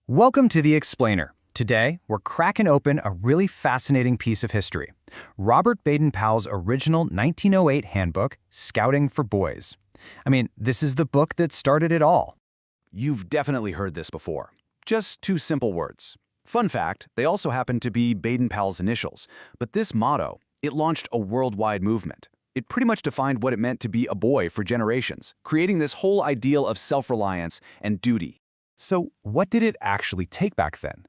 Welcome to The Explainer. Today, we're cracking open a really fascinating piece of history. Robert Baden-Powell's original 1908 handbook, Scouting for Boys. This is the book that started it all. You've definitely heard this before. Just two simple words. Fun fact, they also happen to be Baden-Powell's initials, but this motto, it launched a worldwide movement. It pretty much defined what it meant to be a boy for generations, creating this whole ideal of self-reliance and duty. So, what did it actually take back then?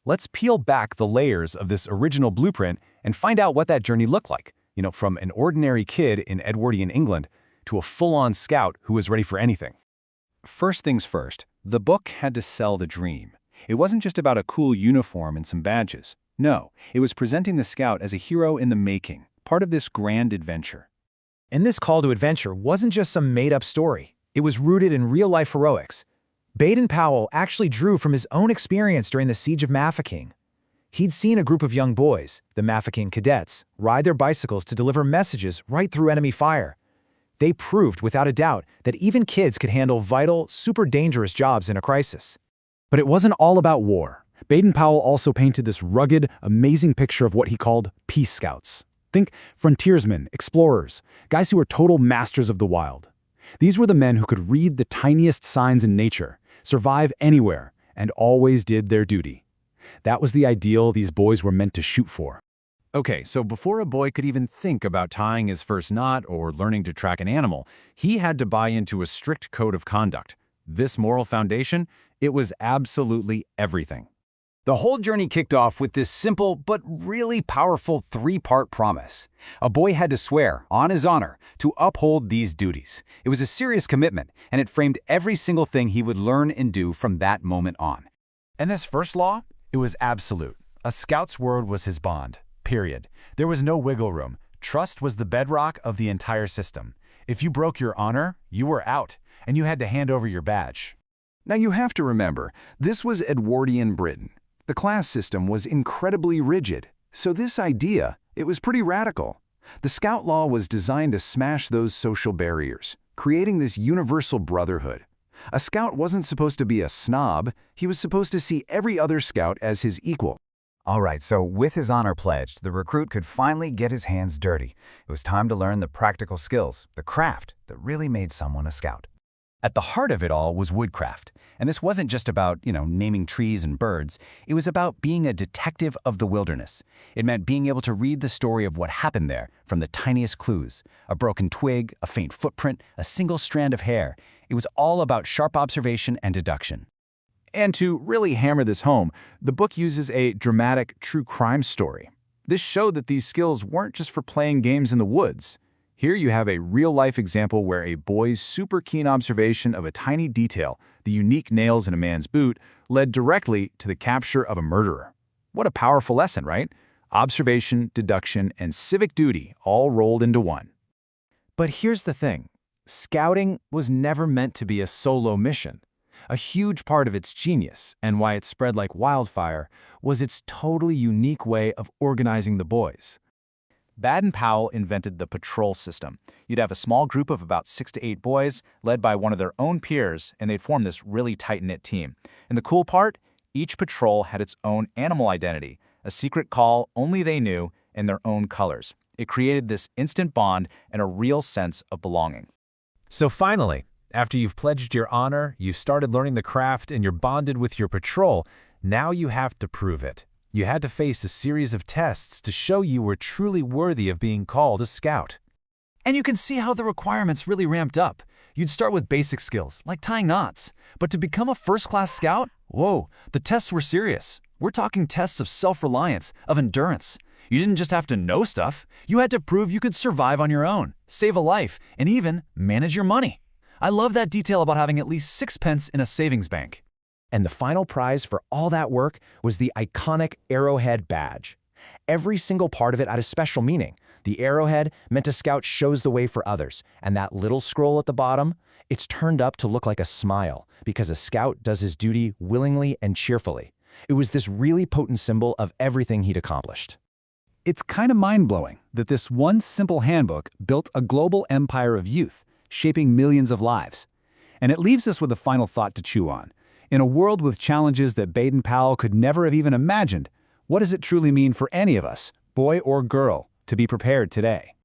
Let's peel back the layers of this original blueprint and find out what that journey looked like. From an ordinary kid in Edwardian England to a full-on scout who was ready for anything. First things first, the book had to sell the dream. It wasn't just about a cool uniform and some badges. No, it was presenting the scout as a hero in the making, part of this grand adventure. And this call to adventure wasn't just some made-up story. It was rooted in real-life heroics. Baden-Powell actually drew from his own experience during the Siege of Mafeking. He'd seen a group of young boys, the Mafeking cadets, ride their bicycles to deliver messages right through enemy fire. They proved without a doubt that even kids could handle vital, super dangerous jobs in a crisis. But it wasn't all about war. Baden-Powell also painted this rugged, amazing picture of what he called peace scouts. Think frontiersmen, explorers, guys who were total masters of the wild. These were the men who could read the tiniest signs in nature, survive anywhere, and always did their duty. That was the ideal these boys were meant to shoot for. Okay, so before a boy could even think about tying his first knot or learning to track an animal, he had to buy into a strict code of conduct. This moral foundation, it was absolutely everything. The whole journey kicked off with this simple but really powerful three-part promise. A boy had to swear, on his honor, to uphold these duties. It was a serious commitment, and it framed every single thing he would learn and do from that moment on. And this first law? It was absolute. A scout's word was his bond. Period. There was no wiggle room. Trust was the bedrock of the entire system. If you broke your honor, you were out, and you had to hand over your badge. Now you have to remember, this was Edwardian Britain. The class system was incredibly rigid, so this idea, it was pretty radical. The Scout Law was designed to smash those social barriers, creating this universal brotherhood. A scout wasn't supposed to be a snob, he was supposed to see every other scout as his equal. All right, so with his honor pledged, the recruit could finally get his hands dirty. It was time to learn the practical skills, the craft that really made someone a scout. At the heart of it all was woodcraft. And this wasn't just about, naming trees and birds. It was about being a detective of the wilderness. It meant being able to read the story of what happened there from the tiniest clues. A broken twig, a faint footprint, a single strand of hair. It was all about sharp observation and deduction. And to really hammer this home, the book uses a dramatic true crime story. This showed that these skills weren't just for playing games in the woods. Here you have a real-life example where a boy's super keen observation of a tiny detail, the unique nails in a man's boot, led directly to the capture of a murderer. What a powerful lesson, right? Observation, deduction, and civic duty all rolled into one. But here's the thing. Scouting was never meant to be a solo mission. A huge part of its genius, and why it spread like wildfire, was its totally unique way of organizing the boys. Baden-Powell invented the patrol system. You'd have a small group of about 6 to 8 boys, led by one of their own peers, and they'd form this really tight-knit team. And the cool part? Each patrol had its own animal identity, a secret call only they knew, and their own colors. It created this instant bond and a real sense of belonging. So finally, after you've pledged your honor, you've started learning the craft, and you're bonded with your patrol, now you have to prove it. You had to face a series of tests to show you were truly worthy of being called a scout. And you can see how the requirements really ramped up. You'd start with basic skills, like tying knots. But to become a first-class scout, whoa, the tests were serious. We're talking tests of self-reliance, of endurance. You didn't just have to know stuff. You had to prove you could survive on your own, save a life, and even manage your money. I love that detail about having at least 6 pence in a savings bank. And the final prize for all that work was the iconic arrowhead badge. Every single part of it had a special meaning. The arrowhead meant a scout shows the way for others, and that little scroll at the bottom, it's turned up to look like a smile, because a scout does his duty willingly and cheerfully. It was this really potent symbol of everything he'd accomplished. It's kind of mind-blowing that this one simple handbook built a global empire of youth, shaping millions of lives. And it leaves us with a final thought to chew on. In a world with challenges that Baden-Powell could never have even imagined, what does it truly mean for any of us, boy or girl, to be prepared today?